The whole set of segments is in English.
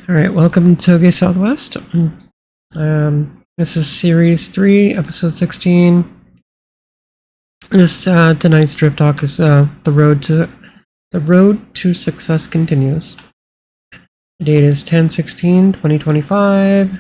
All right, welcome to TougeSW. This is Series 3, Episode 16. This tonight's Drift Talk is the road to success continues. The date is 10/16/2025.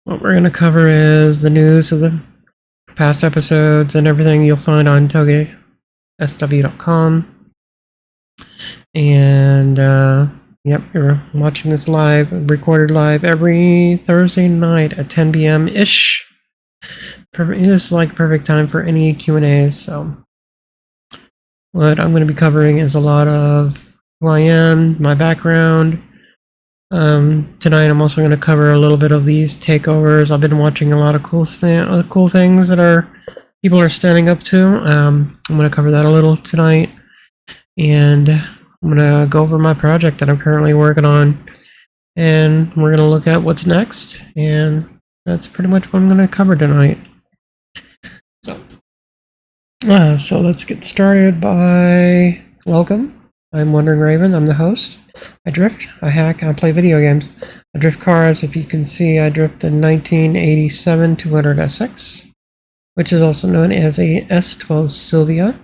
What we're going to cover is the news of the past episodes and everything you'll find on TougeSW.com. And yep, you're watching this live, recorded live every Thursday night at 10 p.m.-ish. This is like perfect time for any Q&As. So what I'm going to be covering is a lot of who I am, my background. Tonight I'm also going to cover a little bit of these takeovers. I've been watching a lot of cool things that people are standing up to. I'm going to cover that a little tonight. And I'm going to go over my project that I'm currently working on, and we're going to look at what's next, and that's pretty much what I'm going to cover tonight. So let's get started by welcome. I'm Wandering Raven. I'm the host. I drift, I hack, I play video games. I drift cars. If you can see, I drift a 1987 200 SX, which is also known as a S12 Sylvia.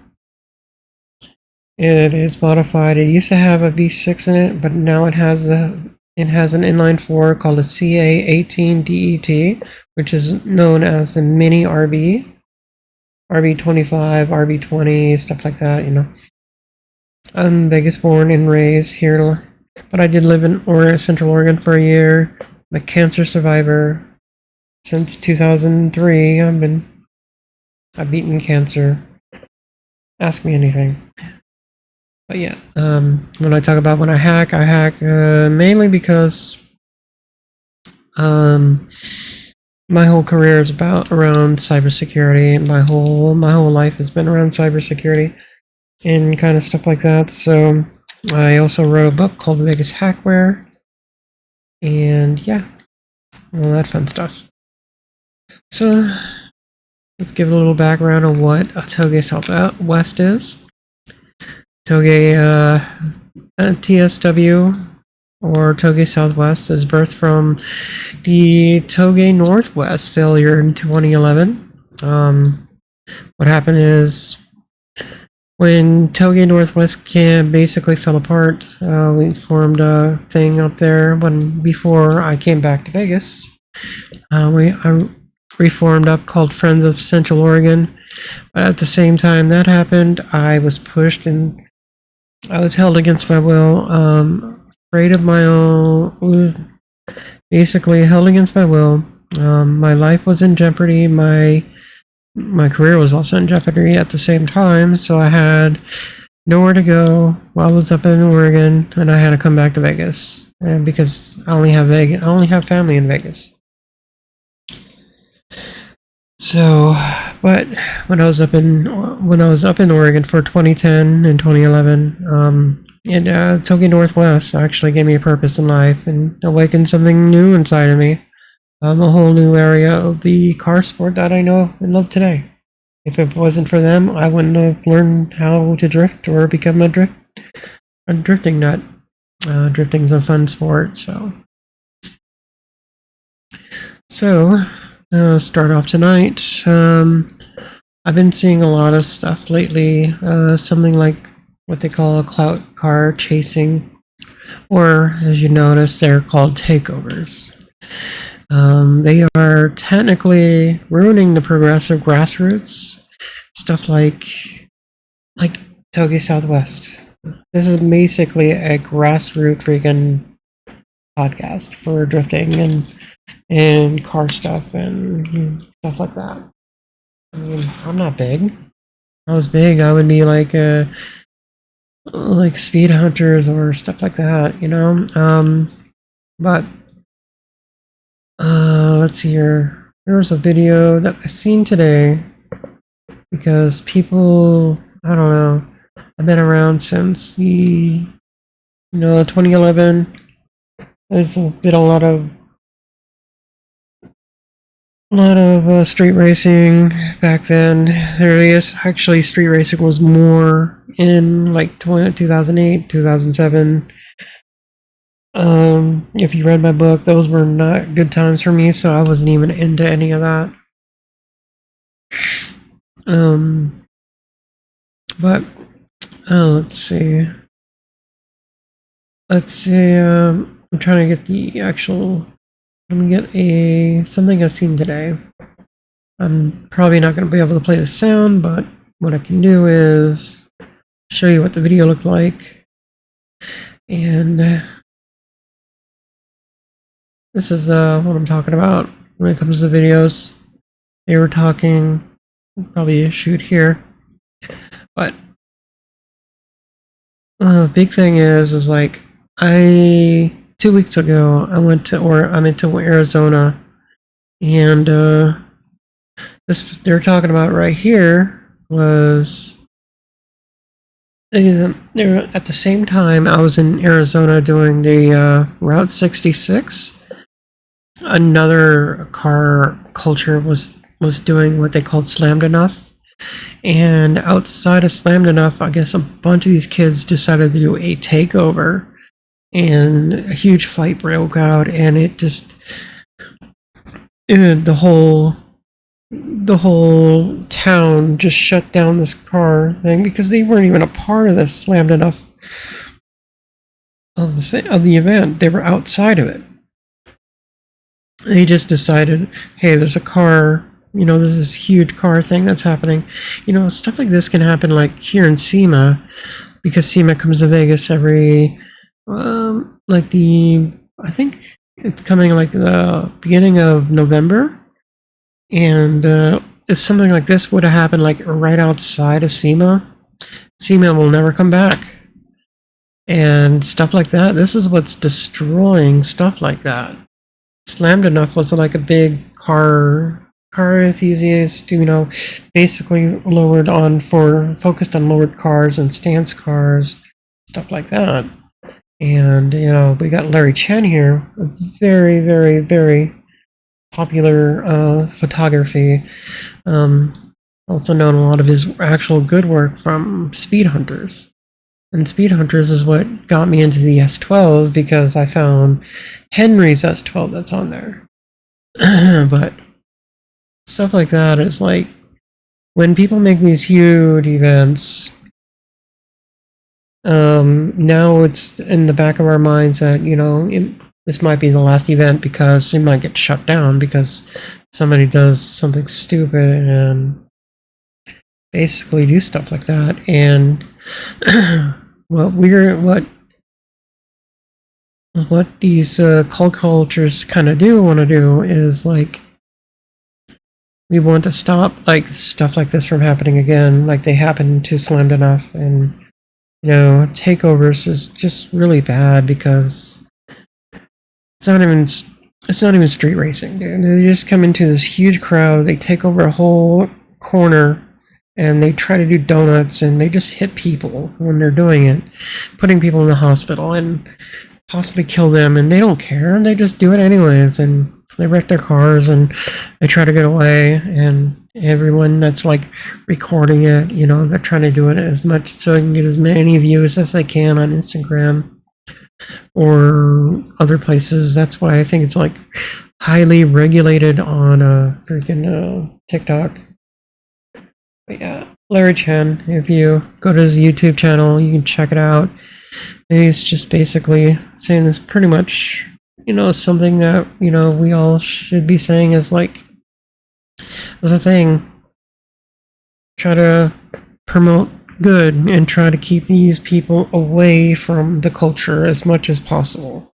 It is modified. It used to have a V6 in it, but now it has an inline 4 called a CA18DET, which is known as the Mini RB, RB25, RB20, stuff like that. You know, I'm Vegas born and raised here, but I did live in Central Oregon for a year. I'm a cancer survivor since 2003. I've beaten cancer. Ask me anything. But yeah, when I talk about when I hack mainly because my whole career is around cybersecurity. My whole life has been around cybersecurity and kind of stuff like that. So I also wrote a book called Vegas Hackware, and yeah, all that fun stuff. So let's give a little background on what TougeSW West is. TSW, or TougeSW, is birthed from the Touge Northwest failure in 2011. What happened is when Touge Northwest basically fell apart, we formed a thing up there before I came back to Vegas. I reformed up called Friends of Central Oregon, but at the same time that happened, I was pushed and I was held against my will, afraid of my own, basically held against my will. My life was in jeopardy. My career was also in jeopardy at the same time, so I had nowhere to go while I was up in Oregon, and I had to come back to Vegas, and because I only have family in Vegas. So, but when I was up in Oregon for 2010 and 2011, Touge Northwest actually gave me a purpose in life and awakened something new inside of me. A whole new area of the car sport that I know and love today. If it wasn't for them, I wouldn't have learned how to drift or become a drifting nut. Drifting's a fun sport, so. Start off tonight. I've been seeing a lot of stuff lately, something like what they call a clout car chasing, or as you notice, they're called takeovers. They are technically ruining the progressive grassroots, stuff like TougeSW. This is basically a grassroots freaking podcast for drifting and car stuff and stuff like that. I mean, I'm not big. If I was big, I would be like speed hunters or stuff like that, you know. But let's see here. There was a video that I seen today because people, I don't know, I've been around since the 2011. There's been a lot of street racing back then. There is actually street racing was more in like 2008, 2007. know, if you read my book, those were not good times for me, so I wasn't even into any of that. But let's see. I'm trying to get the actual. Let me get something I've seen today. I'm probably not going to be able to play the sound, but what I can do is show you what the video looked like. And this is what I'm talking about when it comes to videos. They were talking, probably shoot here, but big thing is like 2 weeks ago I'm into Arizona, and this they're talking about right here was they're at the same time I was in Arizona doing the Route 66. Another car culture was doing what they called Slammed Enough. And outside of Slammed Enough, I guess a bunch of these kids decided to do a takeover, and a huge fight broke out, and it just the whole town just shut down this car thing because they weren't even a part of this Slammed Enough of the event. They were outside of it. They just decided, hey, there's a car, there's this huge car thing that's happening. Stuff like this can happen like here in SEMA, because SEMA comes to Vegas every, I think it's coming like the beginning of November. And if something like this would have happened like right outside of SEMA, SEMA will never come back. And stuff like that, this is what's destroying stuff like that. Slammed Enough was like a big car enthusiast, basically focused on lowered cars and stance cars, stuff like that. And we got Larry Chen here, a very, very, very popular photography. Also known a lot of his actual good work from Speed Hunters. And Speed Hunters is what got me into the S12, because I found Henry's S12 that's on there. But stuff like that is like, when people make these huge events, now it's in the back of our minds that, this might be the last event because it might get shut down because somebody does something stupid and basically do stuff like that. And what these cult cultures kind of want to do is like, we want to stop like stuff like this from happening again, like they happened to Slammed Enough. And takeovers is just really bad because it's not even street racing, dude. They just come into this huge crowd, they take over a whole corner, and they try to do donuts, and they just hit people when they're doing it, putting people in the hospital and possibly kill them, and they don't care, and they just do it anyways, and they wreck their cars, and they try to get away, and everyone that's like recording it, they're trying to do it as much so they can get as many views as they can on Instagram or other places. That's why I think it's like highly regulated on freaking TikTok. But yeah, Larry Chen, if you go to his YouTube channel, you can check it out. And he's just basically saying this pretty much, something that, we all should be saying is like, as a thing. Try to promote good and try to keep these people away from the culture as much as possible.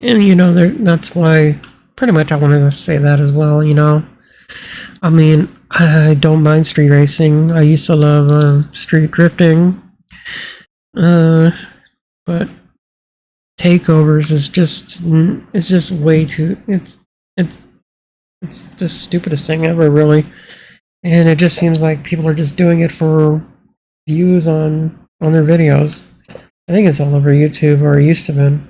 And, that's why pretty much I wanted to say that as well, I mean, I don't mind street racing. I used to love street drifting. But takeovers is just way too, it's the stupidest thing ever, really. And it just seems like people are just doing it for views on their videos. I think it's all over YouTube, or it used to been.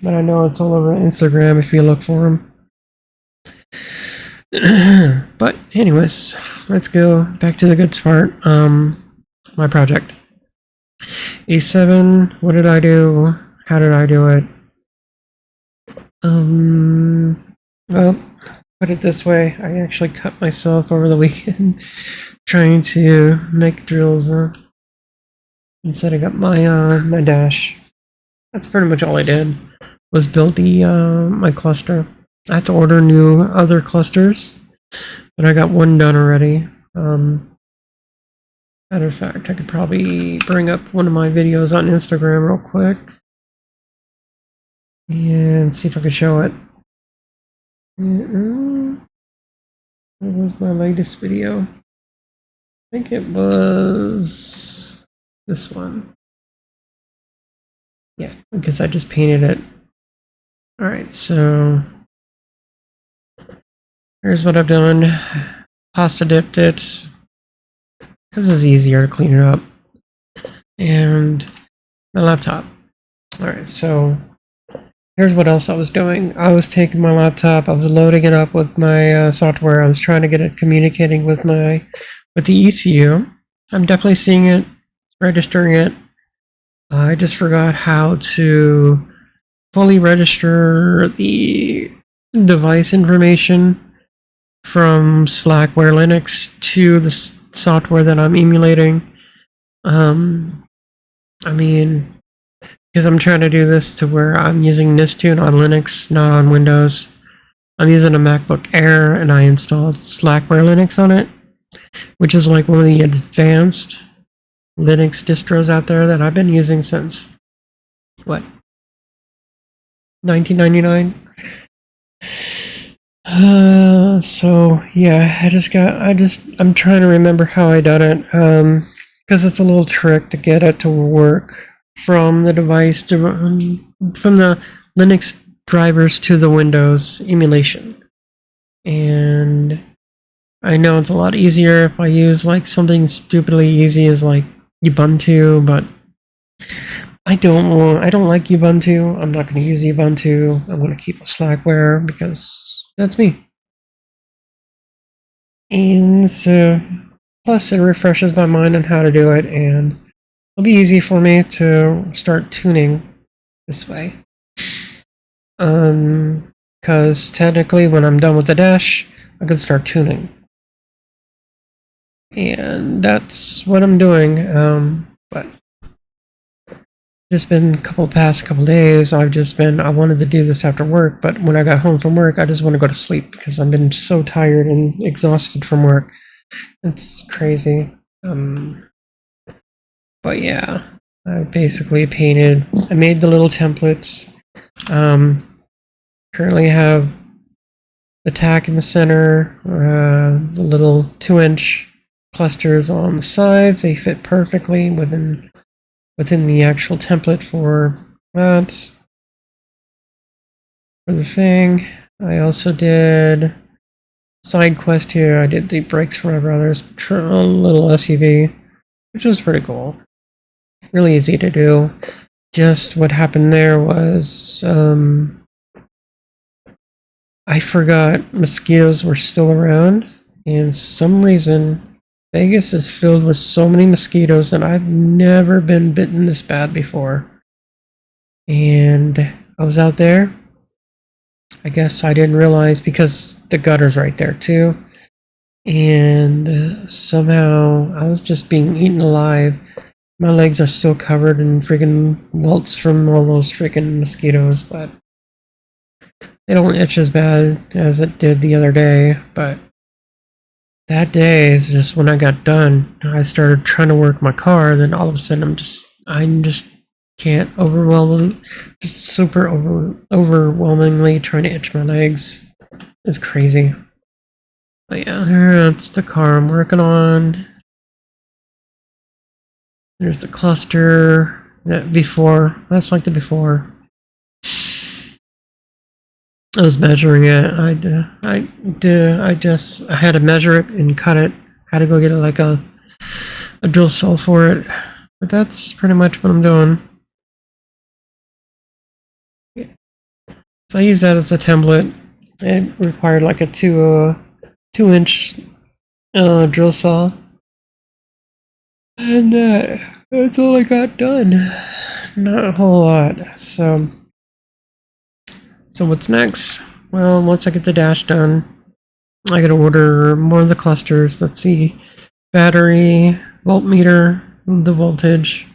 But I know it's all over Instagram if you look for them. But anyways, let's go back to the good part. My project. A7, what did I do? How did I do it? Well, put it this way, I actually cut myself over the weekend trying to make drills and setting up my dash. That's pretty much all I did, was build the my cluster. I have to order new other clusters, but I got one done already. Matter of fact, I could probably bring up one of my videos on Instagram real quick and see if I can show it. What was my latest video? I think it was this one. Yeah, because I just painted it. Alright, so here's what I've done. Pasta dipped it, because it's easier to clean it up. And my laptop. Alright, so here's what else I was doing. I was taking my laptop, I was loading it up with my software. I was trying to get it communicating with the ECU. I'm definitely seeing it, registering it. I just forgot how to fully register the device information from Slackware Linux to the software that I'm emulating. I mean, because I'm trying to do this to where I'm using Nistune on Linux, not on Windows. I'm using a MacBook Air and I installed Slackware Linux on it, which is like one of the advanced Linux distros out there that I've been using since, what, 1999? So yeah, I'm trying to remember how I done it, because it's a little trick to get it to work from the device, from the Linux drivers to the Windows emulation. And I know it's a lot easier if I use like something stupidly easy as like Ubuntu, but I don't like Ubuntu. I'm not going to use Ubuntu. I'm going to keep Slackware because that's me. And so, plus it refreshes my mind on how to do it, and it'll be easy for me to start tuning this way. Because technically when I'm done with the dash, I can start tuning. And that's what I'm doing. But just been past couple days, I wanted to do this after work, but when I got home from work, I just want to go to sleep because I've been so tired and exhausted from work. It's crazy. But yeah, I basically I made the little templates. Currently have the tack in the center, the little 2-inch clusters on the sides. They fit perfectly within the actual template for that. For the thing, I also did side quest here. I did the brakes for my brother's little SUV, which was pretty cool. Really easy to do. Just what happened there was I forgot mosquitoes were still around, and some reason Vegas is filled with so many mosquitoes and I've never been bitten this bad before. And I was out there. I guess I didn't realize because the gutter's right there too. And somehow I was just being eaten alive. My legs are still covered in freaking welts from all those freaking mosquitoes, but it don't itch as bad as it did the other day. But that day is just when I got done. I started trying to work my car, then all of a sudden I just can't super overwhelmingly trying to itch my legs. It's crazy. But yeah, that's the car I'm working on. There's the cluster that before. That's like the before. I was measuring it. I had to measure it and cut it. Had to go get like a drill cell for it. But that's pretty much what I'm doing. Yeah. So I use that as a template. It required like a 2-inch drill saw. And That's all I got done. Not a whole lot. So what's next? Well, once I get the dash done, I gotta order more of the clusters. Let's see. Battery, voltmeter, the voltage.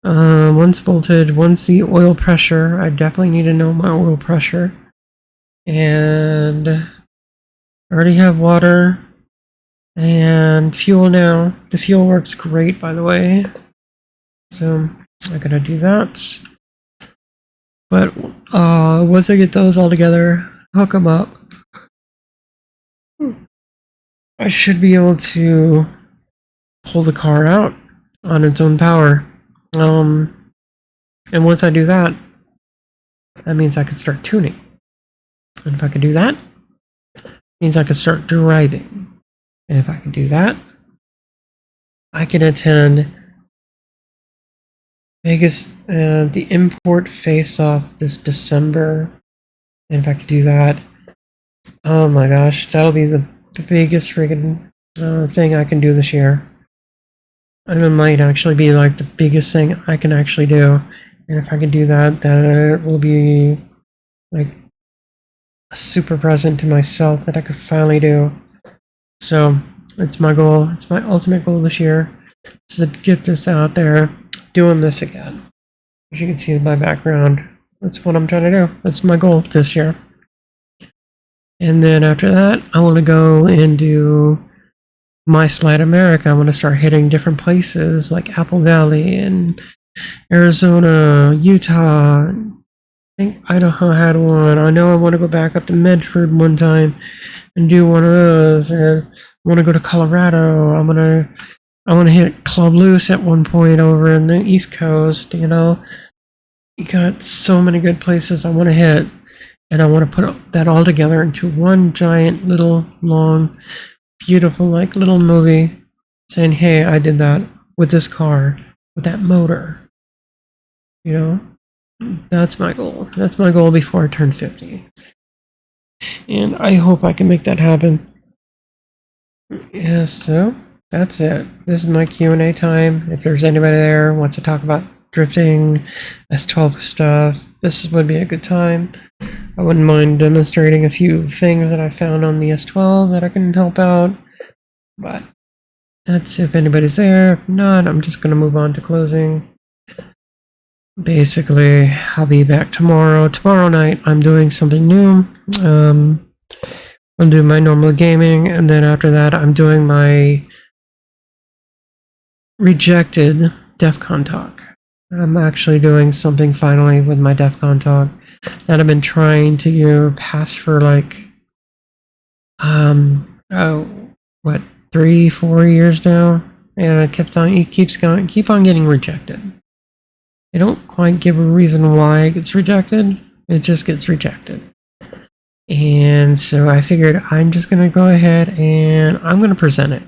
One's voltage, one's the oil pressure. I definitely need to know my oil pressure. And I already have water and fuel now. The fuel works great, by the way. So I gotta do that. But once I get those all together, hook them up, I should be able to pull the car out on its own power. And once I do that, that means I can start tuning. And if I can do that, it means I can start driving. And if I can do that, I can attend Vegas, the import face-off this December. And if I could do that, oh my gosh, that'll be the biggest freaking thing I can do this year. And it might actually be like the biggest thing I can actually do. And if I can do that, that will be like a super present to myself that I could finally do. So it's my goal. It's my ultimate goal this year, is to get this out there, doing this again. As you can see in my background, that's what I'm trying to do. That's my goal this year. And then after that, I want to go and do My Slide America. I want to start hitting different places like Apple Valley and Arizona, Utah. I think Idaho had one. I know I want to go back up to Medford one time and do one of those. And I want to go to Colorado. I want to hit Club Loose at one point over in the East Coast. You know, you got so many good places I want to hit, and I want to put that all together into one giant little long, beautiful like little movie, saying, "Hey, I did that with this car, with that motor." You know, that's my goal. That's my goal before I turn 50. And I hope I can make that happen. Yeah, so that's it. This is my Q&A time. If there's anybody there who wants to talk about drifting, S12 stuff, this would be a good time. I wouldn't mind demonstrating a few things that I found on the S12 that I can help out. But that's if anybody's there. If not, I'm just going to move on to closing. Basically, I'll be back tomorrow. Tomorrow night, I'm doing something new. I'm doing my normal gaming, and then after that, I'm doing my rejected DEF CON talk. I'm actually doing something finally with my DEF CON talk that I've been trying to do past for like, 3-4 years now, and it keep on getting rejected. They don't quite give a reason why it gets rejected. It just gets rejected. And so I figured I'm just going to go ahead and I'm going to present it.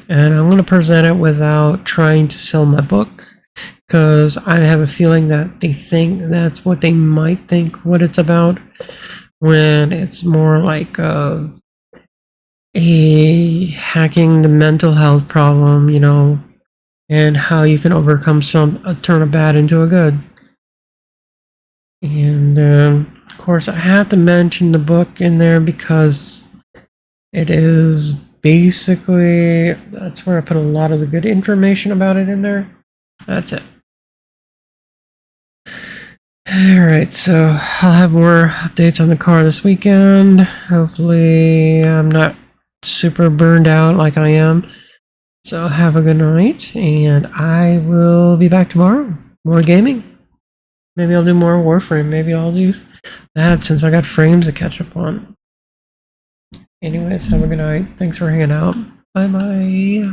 And I'm going to present it without trying to sell my book, because I have a feeling that they think that's what they might think what it's about, when it's more like a hacking the mental health problem, you know, and how you can overcome turn a bad into a good. And of course, I have to mention the book in there because it is basically, that's where I put a lot of the good information about it in there. That's it. Alright, so I'll have more updates on the car this weekend. Hopefully I'm not super burned out like I am. So have a good night, and I will be back tomorrow. More gaming. Maybe I'll do more Warframe. Maybe I'll do that since I got frames to catch up on. Anyways, have a good night. Thanks for hanging out. Bye-bye.